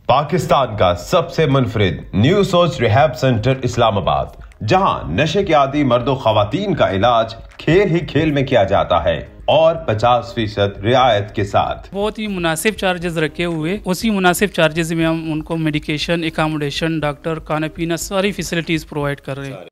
पाकिस्तान का सबसे मुनफरिद न्यू सोच रिहैब सेंटर इस्लामाबाद, जहां नशे के आदि मर्दों खवातीन का इलाज खेल ही खेल में किया जाता है और 50% रियायत के साथ। बहुत ही मुनासिब चार्जेस रखे हुए, उसी मुनासिब चार्जेस में हम उनको मेडिकेशन, एकोमोडेशन, डॉक्टर, खाना पीना सारी फैसिलिटीज प्रोवाइड कर रहे हैं।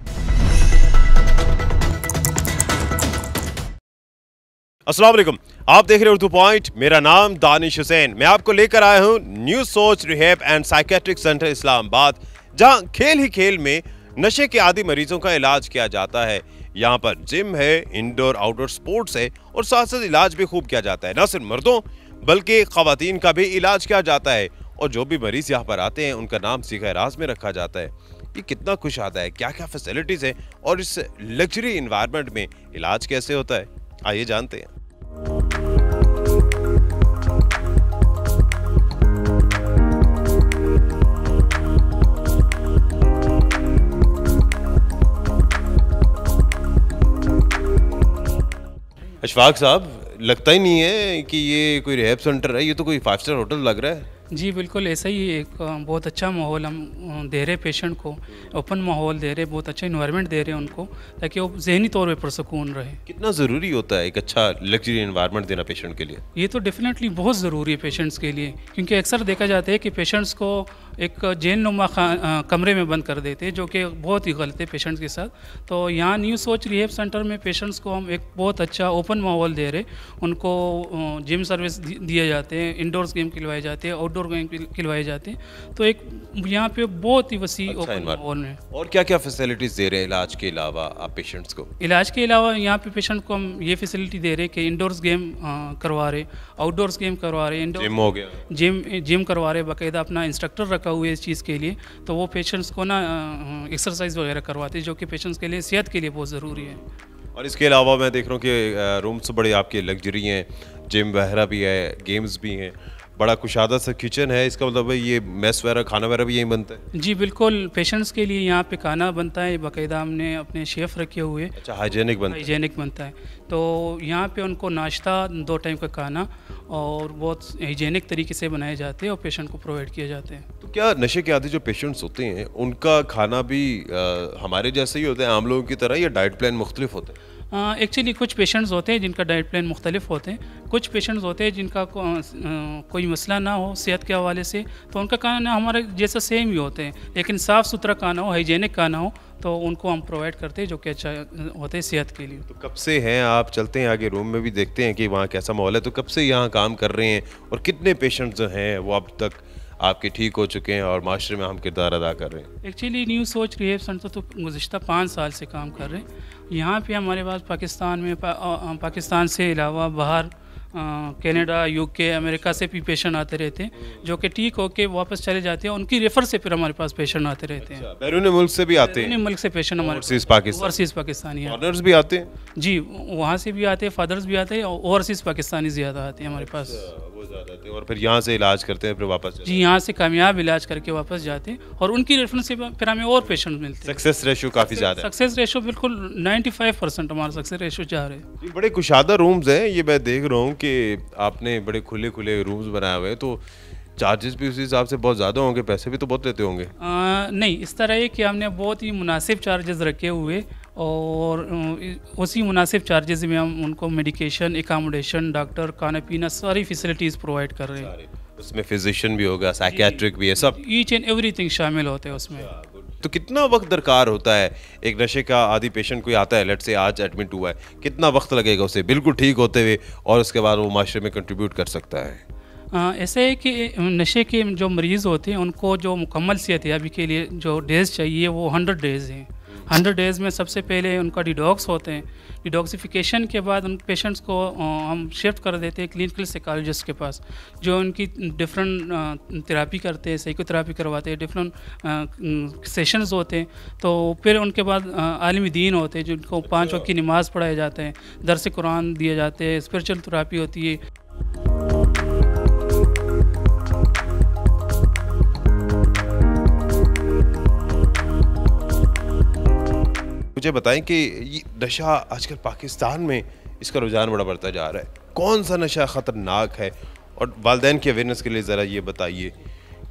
अस्सलाम वालेकुम, आप देख रहे हैं उर्दू पॉइंट। मेरा नाम दानिश हुसैन। मैं आपको लेकर आया हूं न्यू सोच rehab and psychiatric centre Islamabad, जहां खेल ही खेल में नशे के आदि मरीजों का इलाज किया जाता है। यहां पर जिम है, इंडोर आउटडोर स्पोर्ट्स है और साथ साथ इलाज भी खूब किया जाता है। न सिर्फ मर्दों बल्कि खवातीन का भी इलाज किया जाता है और जो भी मरीज यहाँ पर आते हैं उनका नाम सीखा राज में रखा जाता है। ये कितना खुश आता है, क्या क्या फैसिलिटीज़ है और इस लग्जरी इन्वायरमेंट में इलाज कैसे होता है, आइए जानते हैं। अशफाक साहब, लगता ही नहीं है कि ये कोई रिहैब सेंटर है, ये तो कोई 5 स्टार होटल लग रहा है। जी बिल्कुल ऐसा ही, एक बहुत अच्छा माहौल हम दे रहे पेशेंट को, ओपन माहौल दे रहे, बहुत अच्छा इन्वायरमेंट दे रहे हैं उनको, ताकि वो जहनी तौर पे पुरसकून रहे। कितना ज़रूरी होता है एक अच्छा लग्जरी इन्वायरमेंट देना पेशेंट के लिए? ये तो डेफिनेटली बहुत ज़रूरी है पेशेंट्स के लिए, क्योंकि अक्सर देखा जाता है कि पेशेंट्स को एक जेल नुमा कमरे में बंद कर देते हैं, जो कि बहुत ही गलत है पेशेंट्स के साथ। तो यहाँ न्यू सोच रिहैब सेंटर में पेशेंट्स को हम एक बहुत अच्छा ओपन माहौल दे रहे, उनको जिम सर्विस दिए जाते हैं, इंडोर्स गेम खिलवाए जाते हैं, आउटडोर गेम खिलवाए जाते हैं। तो एक यहाँ पे बहुत ही वसी ओपन माहौल है। और क्या क्या फैसिलिटीज़ दे रहे हैं इलाज के अलावा आप पेशेंट्स को? इलाज के अलावा यहाँ पे पेशेंट को हम ये फैसिलिटी दे रहे कि इंडोर्स गेम करवा रहे, आउटडोर्स गेम करवा रहे, जिम हो गया, जिम करवा रहे, बाकायदा अपना इंस्ट्रक्टर रखा हुआ है इस चीज़ के लिए। तो वो पेशेंट्स को ना एक्सरसाइज वगैरह करवाते हैं, जो कि पेशेंट्स के लिए, सेहत के लिए बहुत ज़रूरी है। और इसके अलावा मैं देख रहा हूँ कि रूम्स बड़े आपके लग्जरी हैं, जिम वगैरह भी है, गेम्स भी हैं, बड़ा कुशादा सा किचन है। इसका मतलब है ये मेस वगैरह, खाना वगैरह भी यहीं बनता है? जी बिल्कुल, पेशेंट्स के लिए यहाँ पे खाना बनता है, बाकायदा हमने अपने शेफ़ रखे हुए। अच्छा, हाइजेनिक बनता है। तो यहाँ पे उनको नाश्ता, 2 टाइम का खाना और बहुत हाइजेनिक तरीके से बनाए जाते हैं और पेशेंट को प्रोवाइड किए जाते हैं। तो क्या नशे के आदि जो पेशेंट्स होते हैं उनका खाना भी हमारे जैसे ही होता है, आम लोगों की तरह, या डाइट प्लान मुख्तलिफ होता है? एक्चुअली कुछ पेशेंट्स होते हैं जिनका डाइट प्लान मुख्तलिफ होते हैं, कुछ पेशेंट्स होते हैं जिनका कोई मसला ना हो सेहत के हवाले से, तो उनका खाना हमारे जैसा सेम ही होते हैं, लेकिन साफ़ सुथरा खाना हो, हाइजेनिक खाना हो, तो उनको हम प्रोवाइड करते हैं, जो कि अच्छा होते हैं सेहत के लिए। तो कब से हैं आप? चलते हैं आगे, रूम में भी देखते हैं कि वहाँ कैसा माहौल है। तो कब से यहाँ काम कर रहे हैं और कितने पेशेंट्स जो हैं वो अब तक आपके ठीक हो चुके हैं और माशरे में हम किरदार अदा कर रहे हैं? एक्चुअली न्यू सोच रिहैब सेंटर तो गुज़िश्ता 5 साल से काम कर रहे हैं। यहाँ पे हमारे पास पाकिस्तान में पाकिस्तान से अलावा बाहर कनाडा, यूके, अमेरिका से भी पेशेंट आते रहते हैं, जो कि ठीक होके वापस चले जाते हैं। उनकी रेफर से फिर हमारे पास पेशेंट आते रहते हैं। बैरून मुल्क से भी आते हैं? बैरून मुल्क से पेशेंट हमारे ओवरसीज़ पाकिस्तानी फादर्स भी आते हैं? जी, वहाँ से भी आते हैं, फादर्स भी आते हैं, और ओवरसीज़ पाकिस्तानी ज़्यादा आते हैं हमारे पास। वो ज़्यादा आते हैं और फिर यहाँ से इलाज करते हैं, फिर वापस? जी, यहाँ से कामयाब इलाज करके वापस जाते हैं और उनकी रेफरेंस से फिर हमें और पेशेंट मिलते हैं। सक्सेस रेशो काफ़ी ज़्यादा है? सक्सेस रेशो बिल्कुल 95% हमारा सक्सेस रेशो जा रहे हैं। बड़े कुशादा रूम्स हैं, ये मैं देख रहा हूँ कि आपने बड़े खुले खुले रूम्स बनाए हुए हैं। तो चार्जेस भी उसी हिसाब से बहुत ज़्यादा होंगे, पैसे भी तो बहुत लेते होंगे? नहीं, इस तरह है कि हमने बहुत ही मुनासिब चार्जेस रखे हुए और उसी मुनासिब चार्जेस में हम उनको मेडिकेशन, एकोमोडेशन, डॉक्टर, खाना पीना सारी फैसिलिटीज़ प्रोवाइड कर रहे हैं। उसमें फिजिशियन भी होगा, साइकियाट्रिक भी है, सब ईच एंड एवरीथिंग शामिल होते हैं उसमें। तो कितना वक्त दरकार होता है? एक नशे का आदि पेशेंट कोई आता है, लेट से आज एडमिट हुआ है, कितना वक्त लगेगा उसे बिल्कुल ठीक होते हुए और उसके बाद वो माशरे में कंट्रीब्यूट कर सकता है? ऐसे है कि नशे के जो मरीज़ होते हैं उनको जो मुकम्मल सेहतयाबी के लिए जो डेज़ चाहिए वो 100 डेज़ हैं। 100 डेज़ में सबसे पहले उनका डिडॉक्स होते हैं। डिडॉक्सिफिकेशन के बाद उन पेशेंट्स को हम शिफ्ट कर देते हैं क्लिनिकल साइकोलॉजिस्ट के पास, जो उनकी डिफरेंट थेरापी करते हैं, साइकोथेरापी करवाते हैं, डिफरेंट सेशंस होते हैं। तो फिर उनके बाद आलिम दीन होते हैं, जिनको 5 वक्त की नमाज़ पढ़ाए जाते हैं, दर्स कुरान दिए जाते हैं, स्पिरिचुअल थेरापी होती है। मुझे बताएं कि ये नशा आजकल पाकिस्तान में इसका रुझान बड़ा बढ़ता जा रहा है, कौन सा नशा ख़तरनाक है और वालिदैन की अवेयरनेस के लिए ज़रा ये बताइए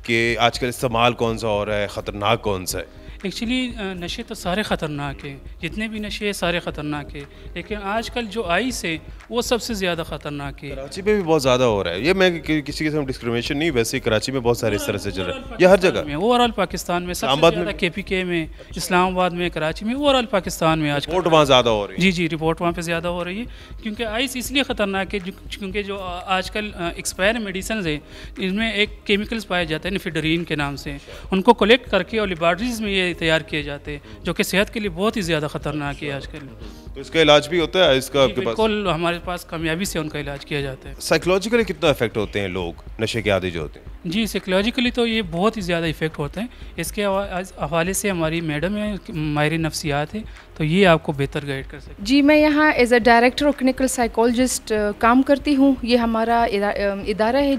कि आजकल इस्तेमाल कौन सा हो रहा है, ख़तरनाक कौन सा है? एक्चुअली नशे तो सारे ख़तरनाक हैं, जितने भी नशे हैं सारे ख़तरनाक हैं, लेकिन आजकल जो आइस है वो सबसे ज़्यादा ख़तरनाक है। कराची में भी बहुत ज़्यादा हो रहा है ये। मैं किसी किस्म डिस्क्रिमिनेशन नहीं, वैसे ही कराची में बहुत सारे इस तरह से चल रहा है, ये हर जगह में, ओवरऑल पाकिस्तान में सबसे ज़्यादा KPK में, इस्लामाबाद में, कराची में, ओवरऑल पाकिस्तान में आज रिपोर्ट वहाँ ज़्यादा हो रही है। जी, रिपोर्ट वहाँ पे ज़्यादा हो रही है, क्योंकि आइस इसलिए ख़तरनाक है क्योंकि जो आजकल एक्सपायर मेडिसिन है इनमें एक केमिकल्स पाए जाते हैं निफिडरीन के नाम से, उनको कलेक्ट करके और लेबॉरेटरीज में ये तैयार किए जाते हैं, जो कि सेहत के लिए बहुत ही ज़्यादा ख़तरनाक है आजकल। तो इसका इलाज भी होता है इसका आपके पास? बिल्कुल, हमारे पास कामयाबी से उनका इलाज किया जाता है। साइकोलॉजिकली कितना इफेक्ट होते हैं लोग नशे के आदी जो होते हैं? जी, साइकोलॉजिकली तो ये बहुत ही ज़्यादा इफेक्ट होते हैं। इसके हवाले से हमारी मैडम है, माहिर नफ्सियात है, तो ये आपको बेहतर गाइड कर सकते हैं। जी, मैं यहाँ एज अ डायरेक्टर और क्लिनिकल साइकोलॉजिस्ट काम करती हूँ। ये हमारा इदारा है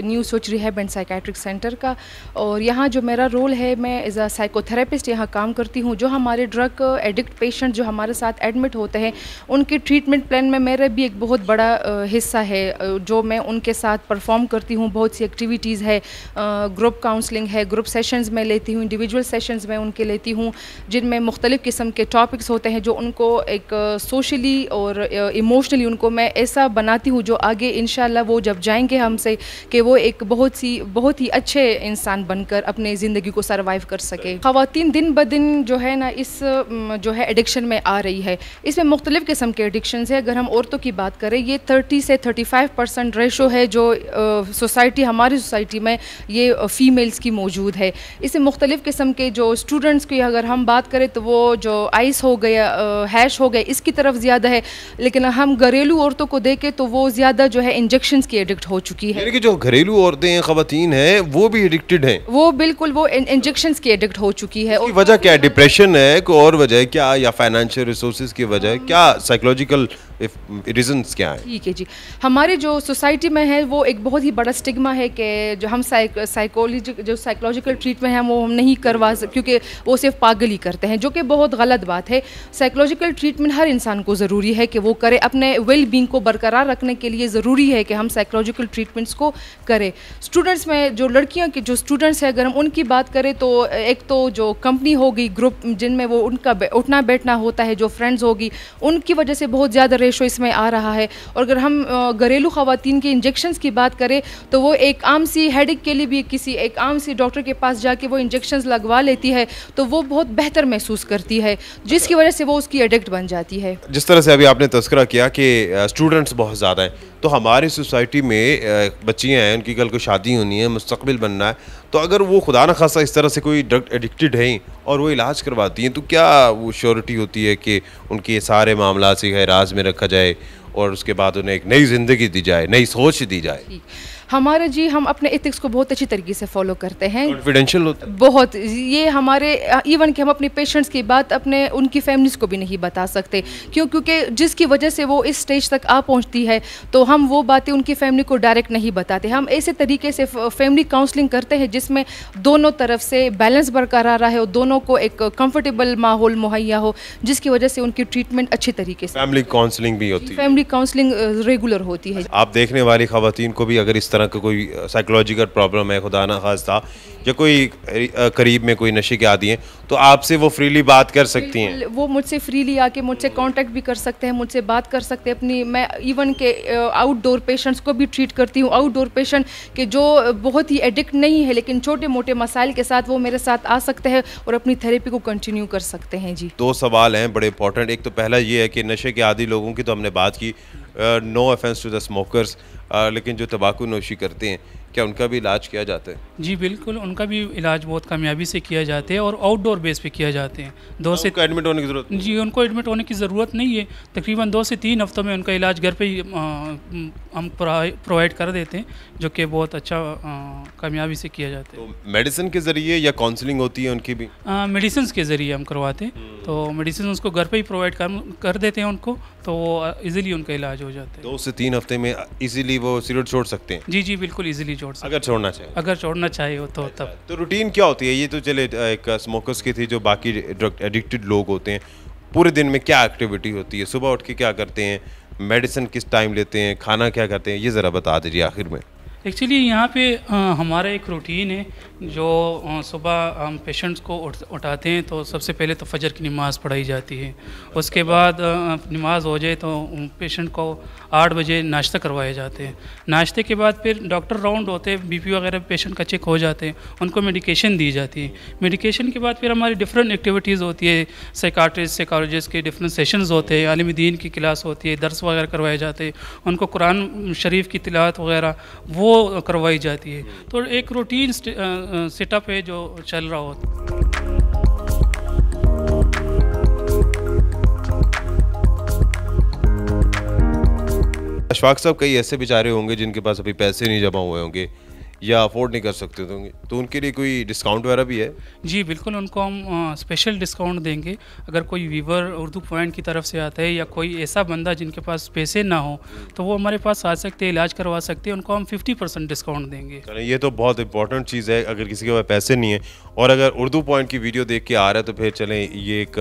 न्यू सोच रिहैब एंड साइकेट्रिक सेंटर का, और यहाँ जो मेरा रोल है, मैं एज अ साइकोथेरेपिस्ट यहाँ काम करती हूँ। जो हमारे ड्रग एडिक्ट पेशेंट जो हमारे साथ एडमिट होते हैं, उनके ट्रीटमेंट प्लान में मेरा भी एक बहुत बड़ा हिस्सा है, जो मैं उनके साथ परफॉर्म करती हूँ। बहुत सी एक्टिविटीज़ है, ग्रुप काउंसलिंग है, ग्रुप सेशंस में लेती हूँ, इंडिविजुअल सेशंस में उनके लेती हूँ, जिनमें मुख्तलिफ़ किस्म के टॉपिक्स होते हैं, जो उनको एक सोशली और इमोशनली उनको मैं ऐसा बनाती हूँ जो आगे इंशाल्लाह वो जब जाएंगे हमसे कि वो एक बहुत ही अच्छे इंसान बनकर अपने ज़िंदगी को सर्वाइव कर सके। ख़वातीन दिन ब दिन जो है ना इस जो है एडिक्शन में आ रही है। इसमें मुख्तलिफ़ किस्म के एडिक्शन है। अगर हम औरतों की बात करें, ये 30 से 35% रेशो है जो सोसाइटी हमारी सोसाइटी में ये फ़ीमेल्स की मौजूद है। इसमें मुख्तलिफ़ किस्म के जो स्टूडेंट्स की अगर हम बात करें तो वो जो आइस हो गया, हैश हो गया, इसकी तरफ ज़्यादा है। लेकिन हम घरेलू औरतों को देखें तो वो ज़्यादा जो है इंजेक्शंस की एडिक्ट हो चुकी है। यानी कि जो घरेलू औरतें हैं, ख़वातीन हैं, वो भी एडिक्टेड हैं? वो बिल्कुल वो इंजेक्शंस की एडिक्ट हो चुकी है। और वजह क्या है? डिप्रेशन है, कोई और वजह है क्या, या फाइनेंशियल रिसोर्सेज की वजह है क्या, साइकोलॉजिकल रीजंस क्या है? ठीक है जी, हमारे जो सोसाइटी में है वो एक बहुत ही बड़ा स्टिग्मा है कि जो हम साइकोलॉजिकल ट्रीटमेंट है वो हम नहीं करवा सकते, क्योंकि वो सिर्फ पागल ही करते हैं, जो कि बहुत गलत बात है। साइकोलॉजिकल ट्रीटमेंट हर इंसान को ज़रूरी है कि वो करे। अपने वेल बींग को बरकरार रखने के लिए ज़रूरी है कि हम साइकोलॉजिकल ट्रीटमेंट्स को करें। स्टूडेंट्स में जो लड़कियों के जो स्टूडेंट्स हैं, अगर हम उनकी बात करें तो एक तो जो कंपनी होगी, ग्रुप जिनमें वो उनका उठना बैठना होता है, जो फ्रेंड्स होगी, उनकी वजह से बहुत ज़्यादा रेशो इसमें आ रहा है। और अगर हम घरेलू ख़वातीन के इंजेक्शंस की बात करें तो वो एक आम सी हेडेक के लिए भी किसी एक आम सी डॉक्टर के पास जाके वो इंजेक्शंस लगवा लेती है, तो वो बहुत बेहतर महसूस करती है, जिसकी वजह से वो उसकी एडिक्ट बन जाती है। जिस तरह से अभी आपने तज़किरा किया कि स्टूडेंट्स बहुत ज़्यादा हैं, तो हमारी सोसाइटी में बच्चियाँ हैं, उनकी कल को शादी होनी है, मुस्तक़बिल बनना है, तो अगर वो खुदा न खासा इस तरह से कोई ड्रग एडिक्टेड हैं और वो इलाज करवाती हैं, तो क्या वो श्योरिटी होती है कि उनके ये सारे मामला से गैराज में रखा जाए और उसके बाद उन्हें एक नई ज़िंदगी दी जाए, नई सोच दी जाए? हमारे जी, हम अपने एथिक्स को बहुत अच्छी तरीके से फॉलो करते हैं। कॉन्फिडेंशियल होता है बहुत, ये हमारे इवन कि हम अपने पेशेंट्स की बात अपने उनकी फैमिलीज़ को भी नहीं बता सकते, क्योंकि जिसकी वजह से वो इस स्टेज तक आ पहुंचती है, तो हम वो बातें उनकी फैमिली को डायरेक्ट नहीं बताते। हम ऐसे तरीके से फैमिली काउंसलिंग करते हैं जिसमें दोनों तरफ से बैलेंस बरकरार रहे और दोनों को एक कंफर्टेबल माहौल मुहैया हो, जिसकी वजह से उनकी ट्रीटमेंट अच्छी तरीके से। फैमिली काउंसलिंग भी होती है? फैमिली काउंसलिंग रेगुलर होती है। आप देखने वाली ख़वातीन को भी अगर इस तरह का कोई साइकोलॉजिकल प्रॉब्लम है, खुदा ना खास्ता, या कोई करीब में कोई नशे के आदी हैं, तो आपसे वो फ्रीली बात कर सकती हैं? वो मुझसे फ्रीली आके मुझसे कांटेक्ट भी कर सकते हैं, मुझसे बात कर सकते हैं अपनी। मैं इवन के आउटडोर पेशेंट्स को भी ट्रीट करती हूँ। आउटडोर पेशेंट के जो बहुत ही एडिक्ट नहीं है लेकिन छोटे मोटे मसाइल के साथ वो मेरे साथ आ सकते हैं और अपनी थेरेपी को कंटिन्यू कर सकते हैं। जी, 2 सवाल हैं बड़े इंपॉर्टेंट। एक तो पहला ये है कि नशे के आदी लोगों की तो हमने बात की, no offence to the smokers, लेकिन जो तंबाकू नोशी करते हैं, क्या उनका भी इलाज किया जाता है? जी बिल्कुल, उनका भी इलाज बहुत कामयाबी से किया जाते हैं और आउटडोर बेस पे किया जाते हैं। 2 से एडमिट होने की ज़रूरत? जी, उनको एडमिट होने की ज़रूरत नहीं है। तकरीबन 2 से 3 हफ्तों में उनका इलाज घर पे ही हम प्रोवाइड कर देते हैं, जो कि बहुत अच्छा कामयाबी से किया जाता है। तो मेडिसिन के ज़रिए या काउंसलिंग होती है उनकी भी? मेडिसिन के ज़रिए हम करवाते हैं, तो मेडिसिन उसको घर पे ही प्रोवाइड कर देते हैं उनको, तो ईज़िली उनका इलाज हो जाता है। 2 से 3 हफ्ते में ईज़िली वो सिगरेट छोड़ सकते हैं? जी जी बिल्कुल, ईज़िली छोड़ सकते हैं अगर छोड़ना चाहे? अगर छोड़ना चाहे हो तो तब। तो रूटीन क्या होती है? ये तो चले एक स्मोकर्स की थी, जो बाकी ड्रग एडिक्टेड लोग होते हैं, पूरे दिन में क्या एक्टिविटी होती है? सुबह उठ के क्या करते हैं, मेडिसिन किस टाइम लेते हैं, खाना क्या करते हैं, ये ज़रा बता दीजिए आखिर में। एक्चुअली यहाँ पे हमारा एक रूटीन है, जो सुबह हम पेशेंट्स को उठाते हैं तो सबसे पहले तो फजर की नमाज़ पढ़ाई जाती है। उसके बाद नमाज हो जाए तो पेशेंट को 8 बजे नाश्ता करवाए जाते हैं। नाश्ते के बाद फिर डॉक्टर राउंड होते हैं, बीपी वगैरह पेशेंट का चेक हो जाते हैं, उनको मेडिकेशन दी जाती है। मेडिकेशन के बाद फिर हमारी डिफरेंट एक्टिविटीज़ होती है, साइकाट्रिस्ट साइकोलॉजिस्ट के डिफरेंट सेशंस होते हैं, आलिम दीन की क्लास होती है, दर्स वगैरह करवाए जाते हैं, उनको कुरान शरीफ की तिलावत वगैरह वो करवाई जाती है। तो एक रूटीन सेटअप है जो चल रहा होता है। अशफाक साहब, कई ऐसे बेचारे होंगे जिनके पास अभी पैसे नहीं जमा हुए होंगे या अफोर्ड नहीं कर सकते होंगे, तो उनके लिए कोई डिस्काउंट वगैरह भी है? जी बिल्कुल, उनको हम स्पेशल डिस्काउंट देंगे। अगर कोई व्यूवर उर्दू पॉइंट की तरफ से आता है या कोई ऐसा बंदा जिनके पास पैसे ना हो तो वो हमारे पास आ सकते हैं, इलाज करवा सकते हैं, उनको हम 50% डिस्काउंट देंगे। ये तो बहुत इंपॉर्टेंट चीज़ है। अगर किसी के पास पैसे नहीं है और अगर उर्दू पॉइंट की वीडियो देख के आ रहा है तो फिर चलें, ये एक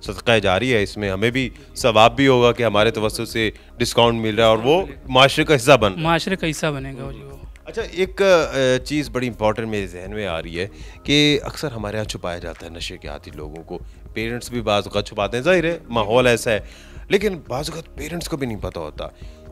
सदका जारी है, इसमें हमें भी सवाब भी होगा कि हमारे तवज्जुह से डिस्काउंट मिल रहा है और वो माशरे का हिस्सा बनेगा जी वो। अच्छा, एक चीज़ बड़ी इंपॉर्टेंट मेरे जहन में आ रही है कि अक्सर हमारे यहाँ छुपाया जाता है नशे के आदी लोगों को। पेरेंट्स भी बाज़ औक़ात छुपाते हैं, ज़ाहिर है माहौल ऐसा है, लेकिन बाज़ औक़ात पेरेंट्स को भी नहीं पता होता।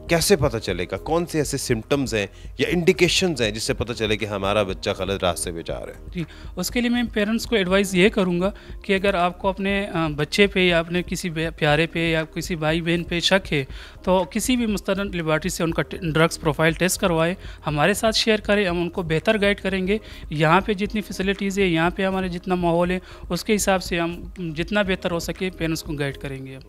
कैसे पता चलेगा? कौन से ऐसे सिम्टम्स हैं या इंडिकेशंस हैं जिससे पता चले कि हमारा बच्चा गलत रास्ते पे जा रहा है? जी, उसके लिए मैं पेरेंट्स को एडवाइस ये करूँगा कि अगर आपको अपने बच्चे पे या अपने किसी प्यारे पे या किसी भाई बहन पे शक है तो किसी भी मुस्तनद लेबॉरेटरी से उनका ड्रग्स प्रोफाइल टेस्ट करवाएं, हमारे साथ शेयर करें, हम उनको बेहतर गाइड करेंगे। यहाँ पे जितनी फैसिलिटीज़ है, यहाँ पे हमारे जितना माहौल है, उसके हिसाब से हम जितना बेहतर हो सके पेरेंट्स को गाइड करेंगे।